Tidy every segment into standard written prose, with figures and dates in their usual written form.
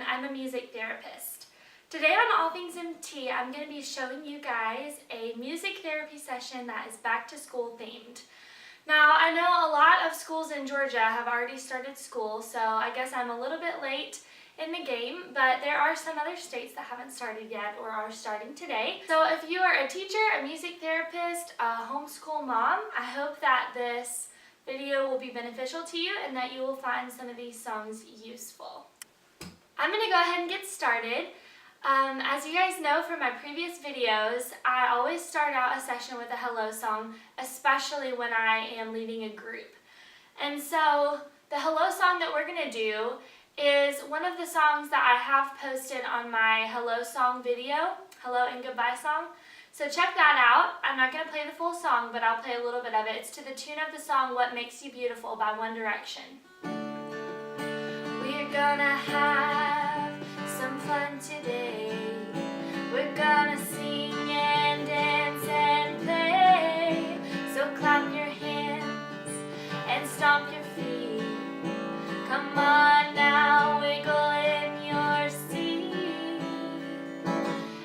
I'm a music therapist. Today on All Things MT, I'm going to be showing you guys a music therapy session that is back to school themed. Now, I know a lot of schools in Georgia have already started school, so I guess I'm a little bit late in the game, but there are some other states that haven't started yet or are starting today. So if you are a teacher, a music therapist, a homeschool mom, I hope that this video will be beneficial to you and that you will find some of these songs useful. I'm going to go ahead and get started. As you guys know from my previous videos, I always start out a session with a hello song, especially when I am leading a group. And so the hello song that we're going to do is one of the songs that I have posted on my hello song video, hello and goodbye song. So check that out. I'm not going to play the full song, but I'll play a little bit of it. It's to the tune of the song What Makes You Beautiful by One Direction. We're gonna have some fun today. We're gonna sing and dance and play. So clap your hands and stomp your feet. Come on now, wiggle in your seat.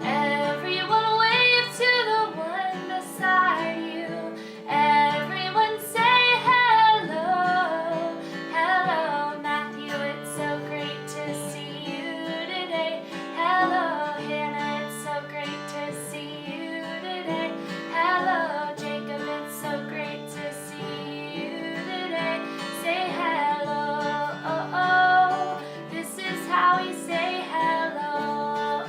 Everyone wave to the one beside you. Everyone say hello. Hello, Matthew, it's so great to see you today. Hello, Hannah, it's so great to see you today. Hello, Jacob, it's so great to see you today. Say hello. This is how we say hello.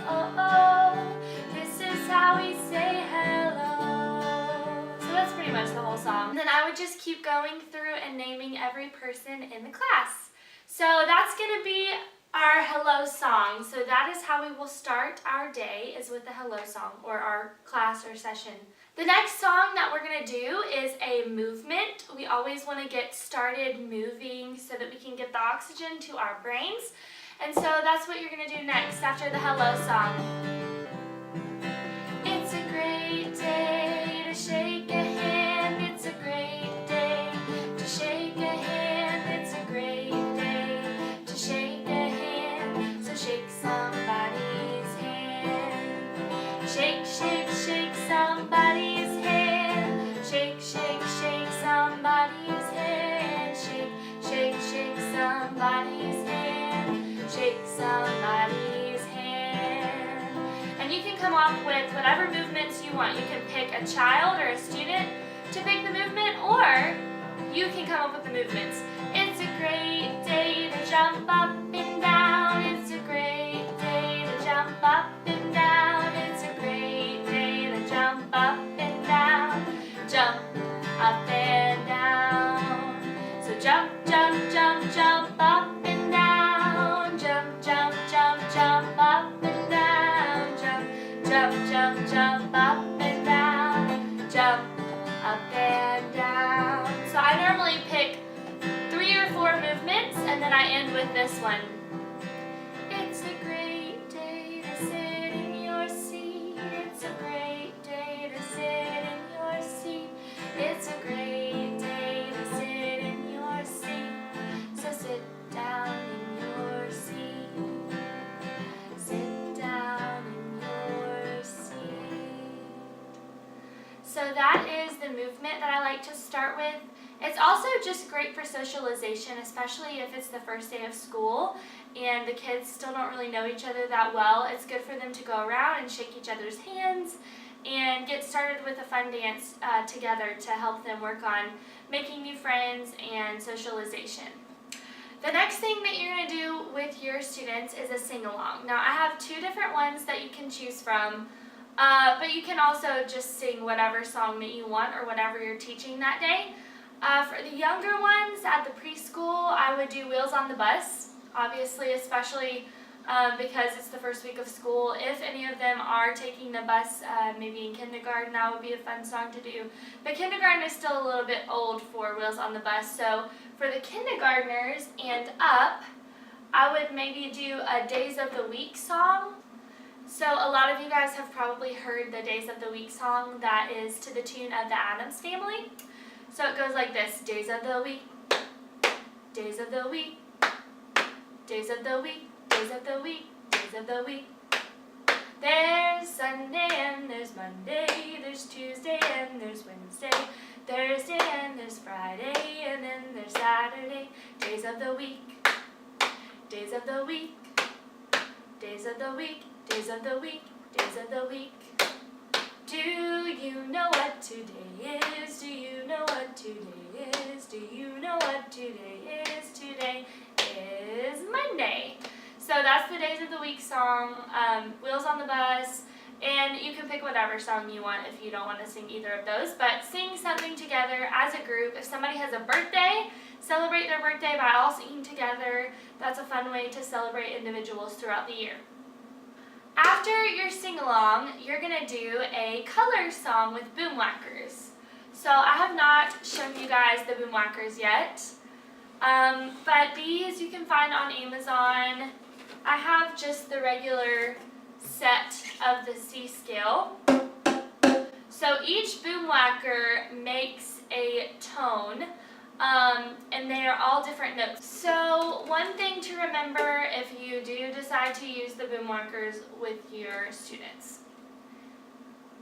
This is how we say hello. So that's pretty much the whole song. And then I would just keep going through and naming every person in the class. So that's going to be our hello song. So that is how we will start our day, is with the hello song, or our class or session. The next song that we're going to do is a movement. We always want to get started moving so that we can get the oxygen to our brains. And so that's what you're going to do next after the hello song. It's a great day to shake a hand. It's a great day to shake a hand. It's a great day to shake a hand. So shake somebody's hand. Shake, shake, shake somebody's hand. Shake, shake, shake somebody's hand. Shake, shake, shake somebody's hand. Shake somebody's hand. And you can come up with whatever movements you want. You can pick a child or a student to pick the movement, or you can come up with the movements. It's a great day to jump up and down. It's a great day to jump up and down. It's a great day to jump up and down. Jump up and down. So jump, jump, jump, jump up and down. Jump, jump, jump, jump up and down. Jump, jump, jump, jump up and down. Jump up and down. So I normally pick 3 or 4 movements, and then I end with this one. It's a great day to sit in your seat. It's a great day to sit in your seat. It's a great day to sit in your seat. So sit down in your seat. Sit down in your seat. So that is the movement that I like to start with. It's also just great for socialization, especially if it's the first day of school and the kids still don't really know each other that well. It's good for them to go around and shake each other's hands and get started with a fun dance together to help them work on making new friends and socialization. The next thing that you're going to do with your students is a sing-along. Now I have 2 different ones that you can choose from, but you can also just sing whatever song that you want or whatever you're teaching that day. For the younger ones at the preschool, I would do Wheels on the Bus, obviously, especially because it's the first week of school. If any of them are taking the bus, maybe in kindergarten, that would be a fun song to do. But kindergarten is still a little bit old for Wheels on the Bus, so for the kindergartners and up, I would maybe do a Days of the Week song. So a lot of you guys have probably heard the Days of the Week song that is to the tune of the Addams Family. So it goes like this: days of the week, days of the week, days of the week, days of the week, days of the week. There's Sunday and there's Monday, there's Tuesday and there's Wednesday, Thursday and there's Friday, and then there's Saturday. Days of the week, days of the week, days of the week, days of the week, days of the week. Do you know what today is? Do you know what today is? Do you know what today is? Today is Monday. So that's the Days of the Week song, Wheels on the Bus, and you can pick whatever song you want if you don't want to sing either of those, but sing something together as a group. If somebody has a birthday, celebrate their birthday by all singing together. That's a fun way to celebrate individuals throughout the year. After your sing-along, you're going to do a color song with boom whackers. So I have not shown you guys the boom whackers yet, but these you can find on Amazon. I have just the regular set of the C scale. So each boom whacker makes a tone, and they are all different notes. So one thing to remember if you do decide to use the boom whackers with your students.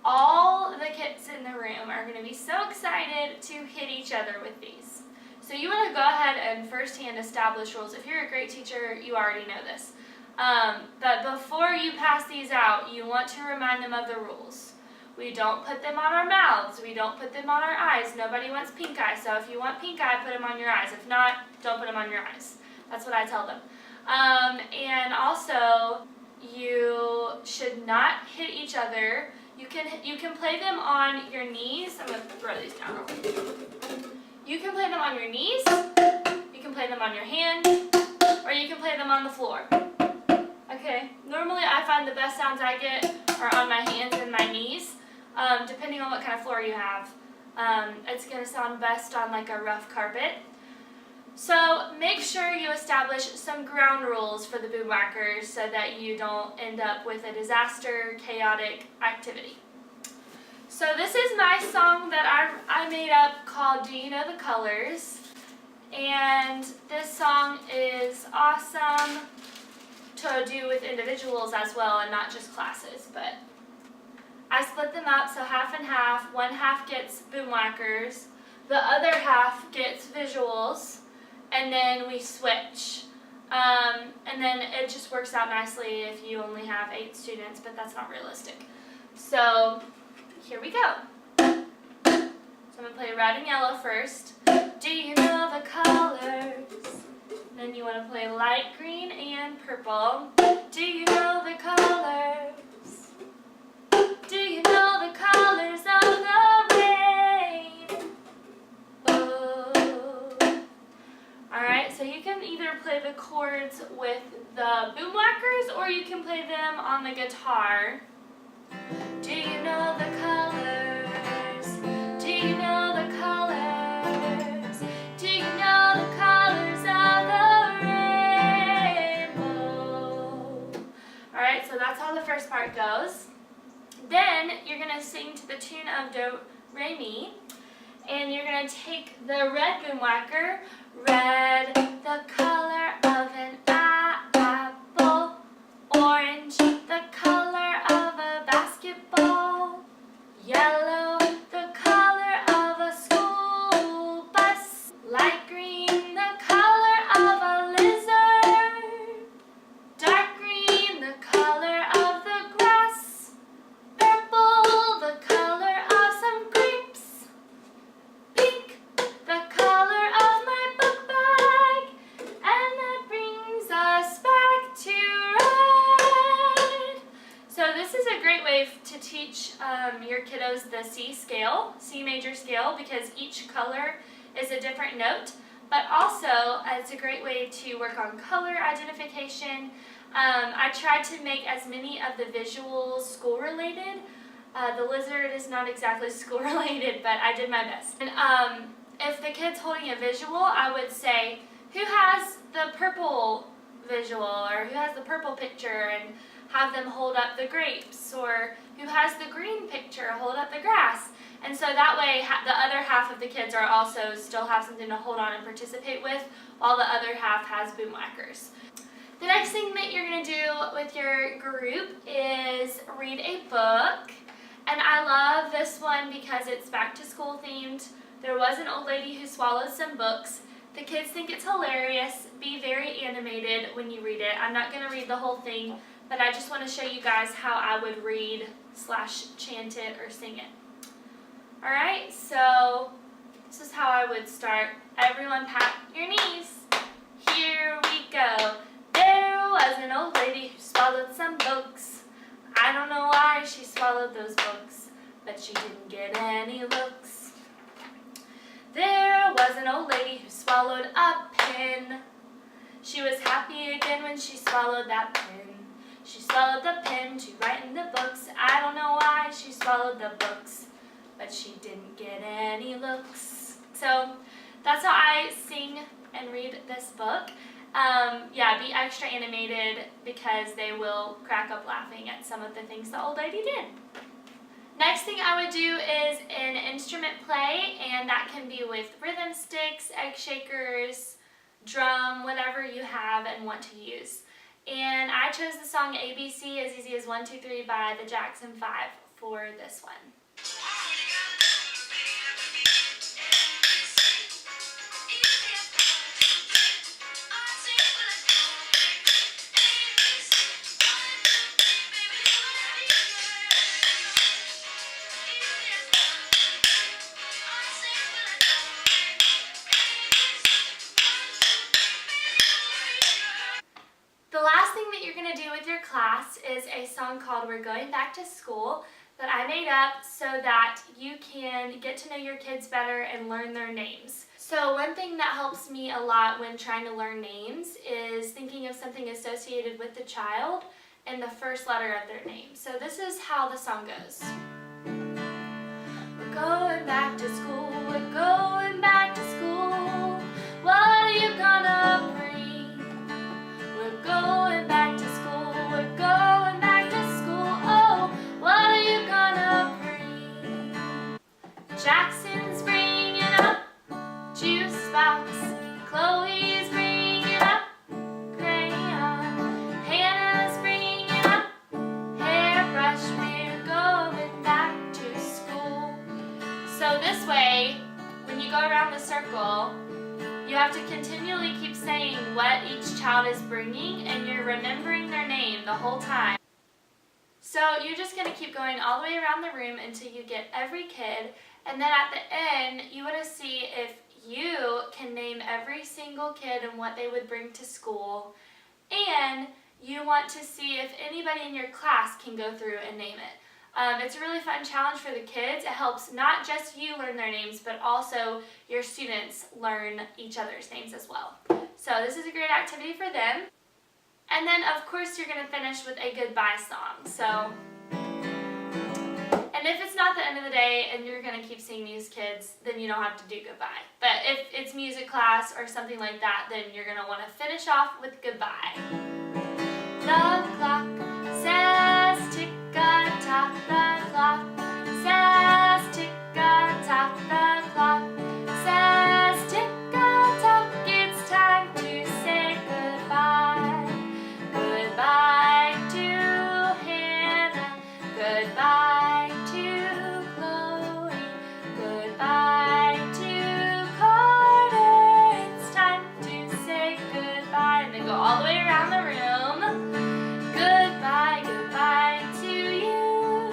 All the kids in the room are going to be so excited to hit each other with these. So you want to go ahead and firsthand establish rules. If you're a great teacher, you already know this. But before you pass these out, you want to remind them of the rules. We don't put them on our mouths. We don't put them on our eyes. Nobody wants pink eye, so if you want pink eye, put them on your eyes. If not, don't put them on your eyes. That's what I tell them. And also, you should not hit each other. You can play them on your knees. I'm going to throw these down real quick. You can play them on your knees, you can play them on your hand, or you can play them on the floor. Okay, normally I find the best sounds I get are on my hands and my knees, depending on what kind of floor you have. It's going to sound best on like a rough carpet. So make sure you establish some ground rules for the boom whackers so that you don't end up with a disaster, chaotic activity. So this is my song that I made up called Do You Know the Colors? And this song is awesome to do with individuals as well and not just classes. But I split them up, so half and half. One half gets boom whackers, the other half gets visuals, and then we switch. And then it just works out nicely if you only have 8 students, but that's not realistic. So here we go. So I'm going to play red and yellow first. Do you know the colors? Then you want to play light green and purple. Do you know the colors? Do you know the colors of the rainbow? Alright, so you can either play the chords with the boom whackers or you can play them on the guitar. Do you know the colors? Do you know the colors? Do you know the colors of the rainbow? Alright, so that's how the first part goes. Then you're going to sing to the tune of Do, Re, Mi. And you're going to take the red boom whacker. Red, the color of an apple. Orange, the color of a basketball. Yellow, the color of a school bus. Light green, the color of a lizard. Dark green, the color of the grass. Purple, the color of some grapes. Pink, the color of my book bag. And that brings us back to red. So this is a great way to teach your kiddos the C scale, C major scale, because each color is a different note. But also, it's a great way to work on color identification. I tried to make as many of the visuals school related. The lizard is not exactly school related, but I did my best. And if the kid's holding a visual, I would say, who has the purple visual, or who has the purple picture, and have them hold up the grapes, or who has the green picture, hold up the grass. And so that way the other half of the kids are also still have something to hold on and participate with, while the other half has boom whackers. The next thing that you're going to do with your group is read a book. And I love this one because it's back to school themed. There was an old lady who swallowed some books. The kids think it's hilarious. Be very animated when you read it. I'm not going to read the whole thing, but I just want to show you guys how I would read / chant it or sing it. Alright, so this is how I would start. Everyone pat your knees. Here we go. There was an old lady who swallowed some books. I don't know why she swallowed those books, but she didn't get any looks. There was an old lady who swallowed a pen. She was happy again when she swallowed that pen. She swallowed the pen to write in the books. I don't know why she swallowed the books, but she didn't get any looks. So that's how I sing and read this book. Yeah, be extra animated because they will crack up laughing at some of the things the old lady did. Next thing I would do is an instrument play, and that can be with rhythm sticks, egg shakers, drum, whatever you have and want to use. And I chose the song ABC, As Easy as 1, 2, 3 by the Jackson 5 for this one. The last thing that you're going to do with your class is a song called We're Going Back to School that I made up so that you can get to know your kids better and learn their names. So one thing that helps me a lot when trying to learn names is thinking of something associated with the child and the first letter of their name. So this is how the song goes. We're going back to school, we're going back to school. What are you gonna bring? We're going back to school, we're going back to school. Oh, what are you gonna bring? Jackson's bringing up juice box. Chloe's bringing up crayon. Hannah's bringing up hairbrush. We're going back to school. So this way, when you go around the circle, you have to continually keep saying what each child is bringing, and you're remembering their name the whole time. So you're just going to keep going all the way around the room until you get every kid, and then at the end, you want to see if you can name every single kid and what they would bring to school, and you want to see if anybody in your class can go through and name it. It's a really fun challenge for the kids. It helps not just you learn their names, but also your students learn each other's names as well. So this is a great activity for them. And then of course you're going to finish with a goodbye song. So, and if it's not the end of the day and you're going to keep seeing these kids, then you don't have to do goodbye. But if it's music class or something like that, then you're going to want to finish off with goodbye. The clock says tick-a-tock, the clock says tick-a-tock, the clock says tick-a-tock, it's time to say goodbye. Goodbye to Hannah, goodbye to Chloe, goodbye to Carter, it's time to say goodbye. And then go all the way around the room. Goodbye, goodbye to you.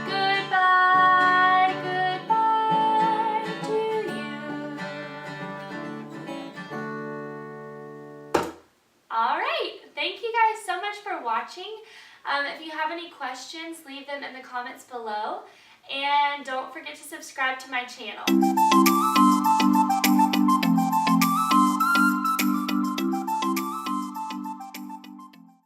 Goodbye, goodbye to you. Alright, thank you guys so much for watching. If you have any questions, leave them in the comments below. And don't forget to subscribe to my channel.